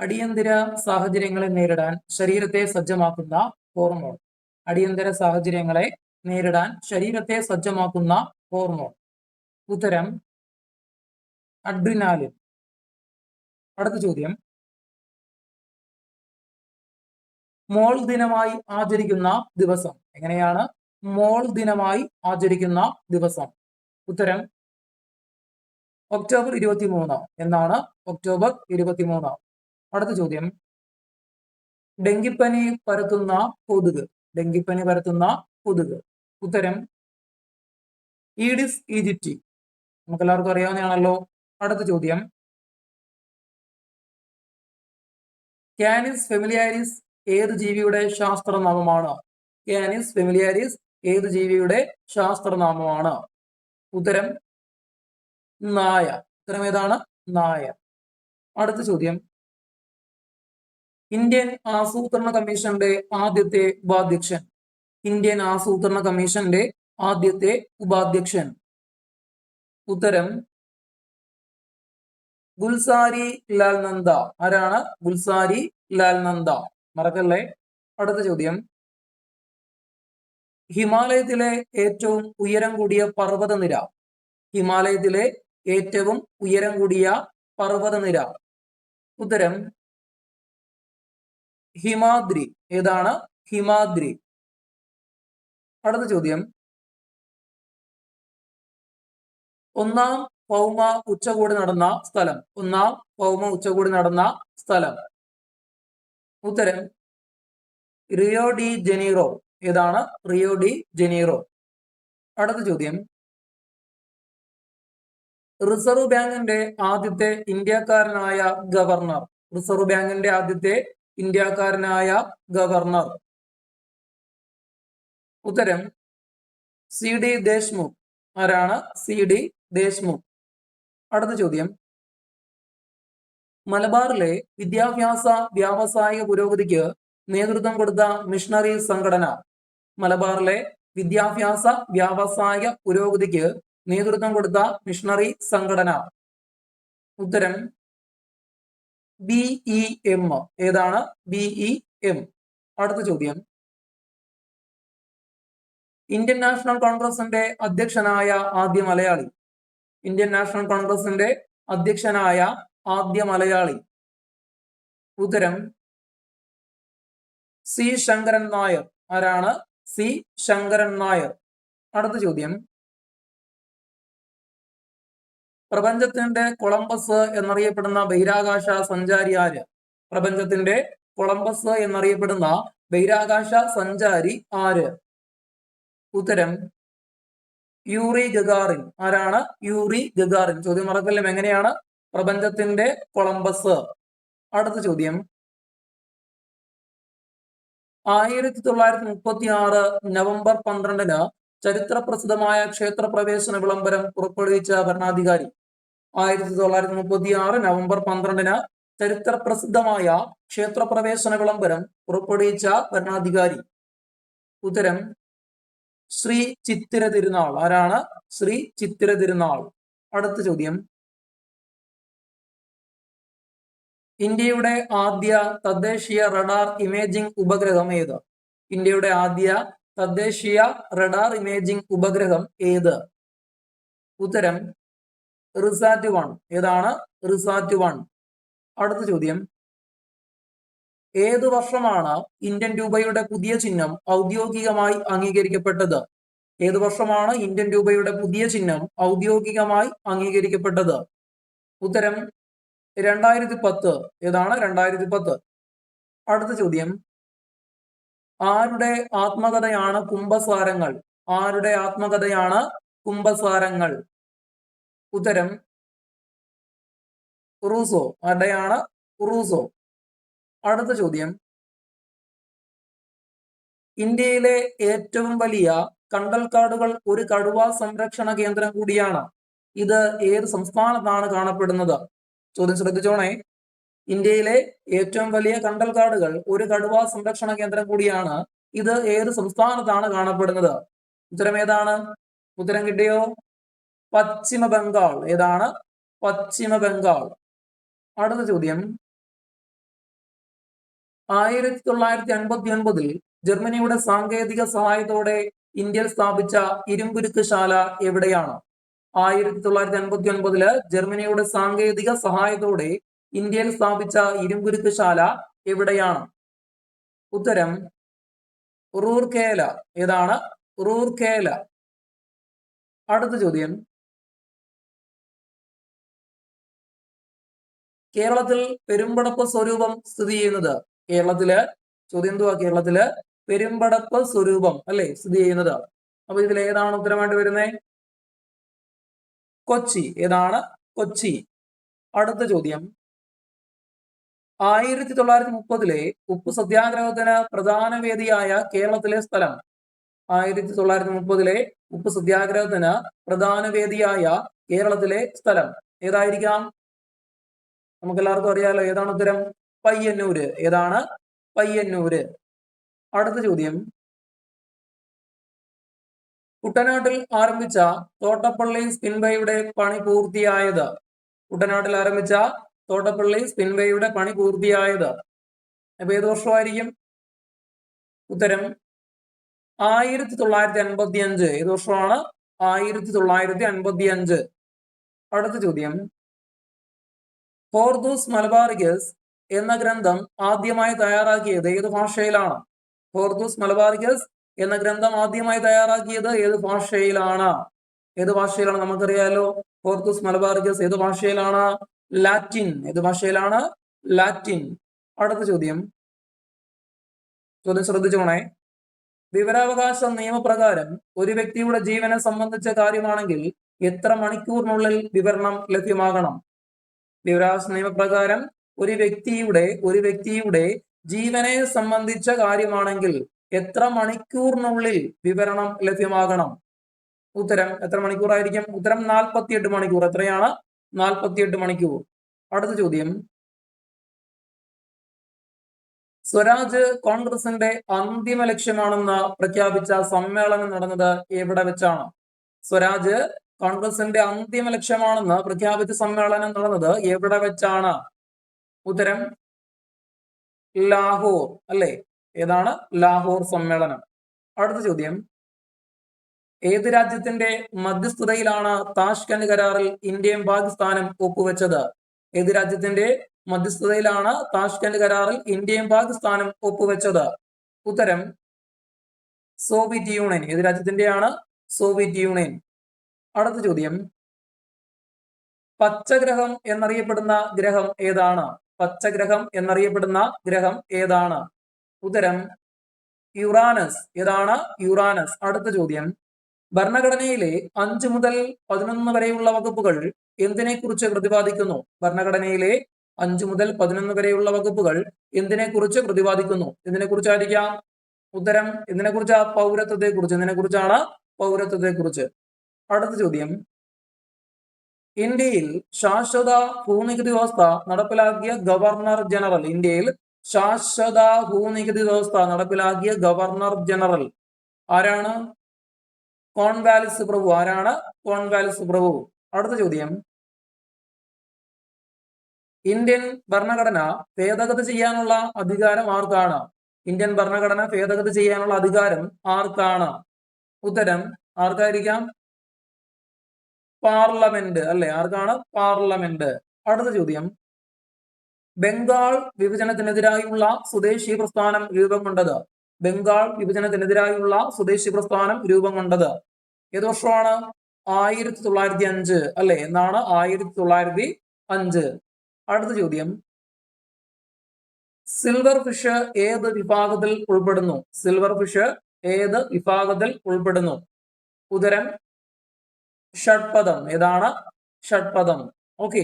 അടിയന്തര സാഹചര്യങ്ങളെ നേരിടാൻ ശരീരത്തെ സജ്ജമാക്കുന്ന ഹോർമോൺ. അടിയന്തര സാഹചര്യങ്ങളെ നേരിടാൻ ശരീരത്തെ സജ്ജമാക്കുന്ന ഹോർമോൺ. ഉത്തരം അഡ്രിനാലിൻ. അടുത്ത ചോദ്യം, മോൾ ദിനമായി ആചരിക്കുന്ന ദിവസം. എങ്ങനെയാണ് മോൾ ദിനമായി ആചരിക്കുന്ന ദിവസം? ഉത്തരം ഒക്ടോബർ 23 എന്നാണ്. ഒക്ടോബർ 23. അടുത്ത ചോദ്യം, ഡെങ്കിപ്പനി പരത്തുന്ന കൊതുക്. ഡെങ്കിപ്പനി പരത്തുന്ന കൊതുക്. ഉത്തരം ഈഡിസ് ഈജിപ്റ്റി. നമുക്ക് എല്ലാവർക്കും അറിയാവുന്നതാണല്ലോ. അടുത്ത ചോദ്യം, കാനിസ് ഫെമിലിയാരിസ് ഏത് ജീവിയുടെ ശാസ്ത്രനാമമാണ്? കാനിസ് ഫെമിലിയാരിസ് ഏത് ജീവിയുടെ ശാസ്ത്രനാമമാണ്? ഉത്തരം നായ. ഉത്തരം ഏതാണ്? നായ. അടുത്ത ചോദ്യം, ഇന്ത്യൻ ആസൂത്രണ കമ്മീഷന്റെ ആദ്യത്തെ ഉപാധ്യക്ഷൻ. ഇന്ത്യൻ ആസൂത്രണ കമ്മീഷന്റെ ആദ്യത്തെ ഉപാധ്യക്ഷൻ. ഉത്തരം ഗുൽസാരി ലാൽ നന്ദ. ആരാണ്? ഗുൽസാരി ലാൽ നന്ദ. മറക്കല്ലേ. അടുത്ത ചോദ്യം, ഹിമാലയത്തിലെ ഏറ്റവും ഉയരം കൂടിയ പർവ്വതനിര. ഹിമാലയത്തിലെ ഏറ്റവും ഉയരം കൂടിയ പർവ്വതനിര. ഉത്തരം ഹിമാദ്രി. ഏതാണ്? ഹിമാദ്രി. അടുത്ത ചോദ്യം, ഒന്നാം ഭൗമ ഉച്ചകോടി നടന്ന സ്ഥലം. ഒന്നാം ഭൗമ ഉച്ചകോടി നടന്ന സ്ഥലം. ഉത്തരം റിയോ ഡി ജനീറോ. ഏതാണ്? Rio de Janeiro. അടുത്ത ചോദ്യം, റിസർവ് ബാങ്കിന്റെ ആദ്യത്തെ ഇന്ത്യക്കാരനായ ഗവർണർ. റിസർവ് ബാങ്കിന്റെ ആദ്യത്തെ ഇന്ത്യക്കാരനായ ഗവർണർ. ഉത്തരം സി ഡി ദേശ്മുഖ്. ആരാണ്? C D Deshmukh. അടുത്ത ചോദ്യം, മലബാറിലെ വിദ്യാഭ്യാസ വ്യാവസായിക പുരോഗതിക്ക് നേതൃത്വം കൊടുത്ത മിഷണറി സംഘടന. മലബാറിലെ വിദ്യാഭ്യാസ വ്യാവസായിക പുരോഗതിക്ക് നേതൃത്വം കൊടുത്ത മിഷണറി സംഘടന. ഉത്തരം BEM. ഏതാണ്? BEM. അടുത്ത ചോദ്യം, ഇന്ത്യൻ നാഷണൽ കോൺഗ്രസിന്റെ അധ്യക്ഷനായ ആദ്യ മലയാളി. ഇന്ത്യൻ നാഷണൽ കോൺഗ്രസിന്റെ അധ്യക്ഷനായ ആദ്യ മലയാളി. ഉത്തരം സി ശങ്കരൻ നായർ. ആരാണ്? സി ശങ്കരൻ നായർ. അടുത്ത ചോദ്യം, പ്രപഞ്ചത്തിന്റെ കൊളംബസ് എന്നറിയപ്പെടുന്ന ബഹിരാകാശ സഞ്ചാരി ആര്? പ്രപഞ്ചത്തിന്റെ കൊളംബസ് എന്നറിയപ്പെടുന്ന ബഹിരാകാശ സഞ്ചാരി ആര്? ഉത്തരം യൂറി ഗഗാറിൻ. ആരാണ്? Yuri Gagarin. ചോദ്യം മറക്കല്ലും. എങ്ങനെയാണ് പ്രപഞ്ചത്തിന്റെ കൊളംബസ്? അടുത്ത ചോദ്യം, 1936 നവംബർ 12 ചരിത്ര പ്രസിദ്ധമായ ക്ഷേത്രപ്രവേശന വിളംബരം പുറപ്പെടുവിച്ച ഭരണാധികാരി. 1936 നവംബർ 12 ചരിത്ര പ്രസിദ്ധമായ ക്ഷേത്രപ്രവേശന വിളംബരം പുറപ്പെടുവിച്ച ഭരണാധികാരി. ഉത്തരം ശ്രീ ചിത്തിര തിരുനാൾ. ആരാണ്? ശ്രീ ചിത്തിര തിരുനാൾ. അടുത്ത ചോദ്യം, ഇന്ത്യയുടെ ആദ്യ തദ്ദേശീയ റഡാർ ഇമേജിംഗ് ഉപഗ്രഹം ഏത്? ഇന്ത്യയുടെ ആദ്യ തദ്ദേശീയ റഡാർ ഇമേജിംഗ് ഉപഗ്രഹം ഏത്? ഉത്തരം റിസാറ്റ് 1. ഏതാണ്? റിസാറ്റ് 1. അടുത്ത ചോദ്യം, ഏതു വർഷമാണ് ഇന്ത്യൻ രൂപയുടെ പുതിയ ചിഹ്നം ഔദ്യോഗികമായി അംഗീകരിക്കപ്പെട്ടത്? ഏതു വർഷമാണ് ഇന്ത്യൻ രൂപയുടെ പുതിയ ചിഹ്നം ഔദ്യോഗികമായി അംഗീകരിക്കപ്പെട്ടത്? ഉത്തരം 2010. ഏതാണ്? 2010. അടുത്ത ചോദ്യം, ആരുടെ ആത്മകഥയാണ് കുംഭസാരങ്ങൾ? ആരുടെ ആത്മകഥയാണ് കുംഭസാരങ്ങൾ? ഉത്തരം റൂസോ. ആരുടെയാണ്? റൂസോ. അടുത്ത ചോദ്യം, ഇന്ത്യയിലെ ഏറ്റവും വലിയ കണ്ടൽക്കാടുകൾ ഒരു കടുവ സംരക്ഷണ കേന്ദ്രം കൂടിയാണ്. ഇത് ഏത് സംസ്ഥാനത്താണ് കാണപ്പെടുന്നത്? ചോദ്യം ശ്രദ്ധിച്ചോണേ. ഇന്ത്യയിലെ ഏറ്റവും വലിയ കണ്ടൽക്കാടുകൾ ഒരു കടുവ സംരക്ഷണ കേന്ദ്രം കൂടിയാണ്. ഇത് ഏത് സംസ്ഥാനത്താണ് കാണപ്പെടുന്നത്? ഉത്തരം ഏതാണ്? ഉത്തരം കിട്ടിയോ? പശ്ചിമ ബംഗാൾ. ഏതാണ്? പശ്ചിമ ബംഗാൾ. അടുത്ത ചോദ്യം, 1959 ജർമ്മനിയുടെ സാങ്കേതിക സഹായത്തോടെ ഇന്ത്യയിൽ സ്ഥാപിച്ച ഇരുമ്പുരുക്കുശാല എവിടെയാണ്? 1959 ജർമ്മനിയുടെ സാങ്കേതിക സഹായത്തോടെ ഇന്ത്യയിൽ സ്ഥാപിച്ച ഇരുമ്പുരുക്കുശാല എവിടെയാണ്? ഉത്തരം റൂർക്കേല. ഏതാണ്? റൂർക്കേല. അടുത്ത ചോദ്യം, കേരളത്തിൽ പെരുമ്പടപ്പ് സ്വരൂപം സ്ഥിതി ചെയ്യുന്നത്? ചോദ്യം എന്തുവാ? കേരളത്തില് പെരുമ്പടപ്പ് സ്വരൂപം അല്ലെ സ്ഥിതി ചെയ്യുന്നത്? അപ്പൊ ഇതിൽ ഏതാണ് ഉത്തരമായിട്ട് വരുന്നത്? കൊച്ചി. ഏതാണ്? കൊച്ചി. അടുത്ത ചോദ്യം, 1930 ഉപ്പ് സത്യാഗ്രഹത്തിന് പ്രധാന വേദിയായ കേരളത്തിലെ സ്ഥലം? 1930 ഉപ്പ് സത്യാഗ്രഹത്തിന് പ്രധാന വേദിയായ കേരളത്തിലെ സ്ഥലം ഏതായിരിക്കാം? നമുക്ക് എല്ലാവർക്കും അറിയാലോ. ഏതാണ് ഉത്തരം? പയ്യന്നൂര്. ഏതാണ്? പയ്യന്നൂര്. അടുത്ത ചോദ്യം, കുട്ടനാട്ടിൽ ആരംഭിച്ച തോട്ടപ്പള്ളി സ്പിൻവേയുടെ പണി പൂർത്തിയായത്? കുട്ടനാട്ടിൽ ആരംഭിച്ച തോട്ടപ്പള്ളി സ്പിൻവേയുടെ പണി പൂർത്തിയായത് അപ്പൊ ഏത് വർഷമായിരിക്കും? ഉത്തരം 1955. ഏത് വർഷമാണ്? 1955. അടുത്ത ചോദ്യം, ഹോർത്തൂസ് മലബാറിക്കസ് എന്ന ഗ്രന്ഥം ആദ്യമായി തയ്യാറാക്കിയത് ഏത് ഭാഷയിലാണ്? ഹോർത്തൂസ് മലബാറിക്കസ് എന്ന ഗ്രന്ഥം ആദ്യമായി തയ്യാറാക്കിയത് ഏത് ഭാഷയിലാണ്? ഏത് ഭാഷയിലാണ്? നമുക്കറിയാലോ ഹോർത്തൂസ് മലബാറിക്കസ് ഏത് ഭാഷയിലാണ്? ലാറ്റിൻ. ഏത് ഭാഷയിലാണ്? ലാറ്റിൻ. അടുത്ത ചോദ്യം ശ്രദ്ധിച്ചോണേ. വിവരാവകാശ നിയമപ്രകാരം ഒരു വ്യക്തിയുടെ ജീവനെ സംബന്ധിച്ച കാര്യമാണെങ്കിൽ എത്ര മണിക്കൂറിനുള്ളിൽ വിവരണം ലഭ്യമാകണം? വിവരാവകാശ നിയമപ്രകാരം ഒരു വ്യക്തിയുടെ ജീവനെ സംബന്ധിച്ച കാര്യമാണെങ്കിൽ എത്ര മണിക്കൂറിനുള്ളിൽ വിവരണം ലഭ്യമാകണം? ഉത്തരം എത്ര മണിക്കൂറായിരിക്കും? ഉത്തരം 48 മണിക്കൂർ. എത്രയാണ്? 48 മണിക്കൂർ. അടുത്ത ചോദ്യം, സ്വരാജ് കോൺഗ്രസിന്റെ അന്തിമ ലക്ഷ്യമാണെന്ന് പ്രഖ്യാപിച്ച സമ്മേളനം നടന്നത് എവിടെ വെച്ചാണ്? സ്വരാജ് കോൺഗ്രസിന്റെ അന്തിമ ലക്ഷ്യമാണെന്ന് പ്രഖ്യാപിച്ച സമ്മേളനം നടന്നത് എവിടെ വെച്ചാണ്? ഉത്തരം ലാഹോർ. അല്ലെ? ഏതാണ്? ലാഹോർ സമ്മേളനം. അടുത്ത ചോദ്യം, ഏത് രാജ്യത്തിന്റെ മധ്യസ്ഥതയിലാണ് താഷ്കന്റ് കരാറിൽ ഇന്ത്യയും പാകിസ്ഥാനും ഒപ്പുവെച്ചത്? ഏത് രാജ്യത്തിന്റെ മധ്യസ്ഥതയിലാണ് താഷ്കന്റ് കരാറിൽ ഇന്ത്യയും പാകിസ്ഥാനും ഒപ്പുവെച്ചത്? ഉത്തരം സോവിയറ്റ് യൂണിയൻ. ഏത് രാജ്യത്തിന്റെയാണ്? Soviet union. അടുത്ത ചോദ്യം, പച്ചഗ്രഹം എന്നറിയപ്പെടുന്ന ഗ്രഹം ഏതാണ്? പച്ചഗ്രഹം എന്നറിയപ്പെടുന്ന ഗ്രഹം ഏതാണ്? ഉത്തരം യുറാനസ്. ഏതാണ്? യുറാനസ്. അടുത്ത ചോദ്യം, ഭരണഘടനയിലെ 5 മുതൽ 11 വരെയുള്ള വകുപ്പുകൾ എന്തിനെ കുറിച്ച് പ്രതിപാദിക്കുന്നു? ഭരണഘടനയിലെ 5 മുതൽ 11 വരെയുള്ള വകുപ്പുകൾ എന്തിനെ കുറിച്ച് പ്രതിപാദിക്കുന്നു? എന്തിനെ കുറിച്ചായിരിക്കാം? ഉത്തരം എന്തിനെ കുറിച്ചാ? പൗരത്വത്തെ കുറിച്ച്. എന്തിനെ കുറിച്ചാണ്? പൗരത്വത്തെ കുറിച്ച്. അടുത്ത ചോദ്യം, ഇന്ത്യയിൽ ശാശ്വത ഭൂനികുതി വ്യവസ്ഥ നടപ്പിലാക്കിയ ഗവർണർ ജനറൽ? ഇന്ത്യയിൽ ശാശ്വത ഭൂനികുതി വ്യവസ്ഥ നടപ്പിലാക്കിയ ഗവർണർ ജനറൽ ആരാണ്? കോൺവാലിസ് പ്രഭു. ആരാണ്? കോൺവാലിസ് പ്രഭു. അടുത്ത ചോദ്യം, ഇന്ത്യൻ ഭരണഘടന ഭേദഗതി ചെയ്യാനുള്ള അധികാരം ആർക്കാണ്? ഇന്ത്യൻ ഭരണഘടന ഭേദഗതി ചെയ്യാനുള്ള അധികാരം ആർക്കാണ്? ഉത്തരം ആർക്കായിരിക്കാം? പാർലമെന്റ്. അല്ലെ? ആർക്കാണ്? പാർലമെന്റ്. അടുത്ത ചോദ്യം, ബംഗാൾ വിഭജനത്തിനെതിരായുള്ള സ്വദേശി പ്രസ്ഥാനം രൂപം കൊണ്ടത്? ബംഗാൾ വിഭജനത്തിനെതിരായുള്ള സ്വദേശി പ്രസ്ഥാനം രൂപം കൊണ്ടത് ഏത് വർഷമാണ്? 1905. അല്ലെ? എന്നാണ്? 1905. അടുത്ത ചോദ്യം, സിൽവർ ഫിഷ് ഏത് വിഭാഗത്തിൽ ഉൾപ്പെടുന്നു? സിൽവർ ഫിഷ് ഏത് വിഭാഗത്തിൽ ഉൾപ്പെടുന്നു? ഉത്തരം ഷഡ്പദം. ഏതാണ്? ഷഡ്പദം. ഓക്കെ.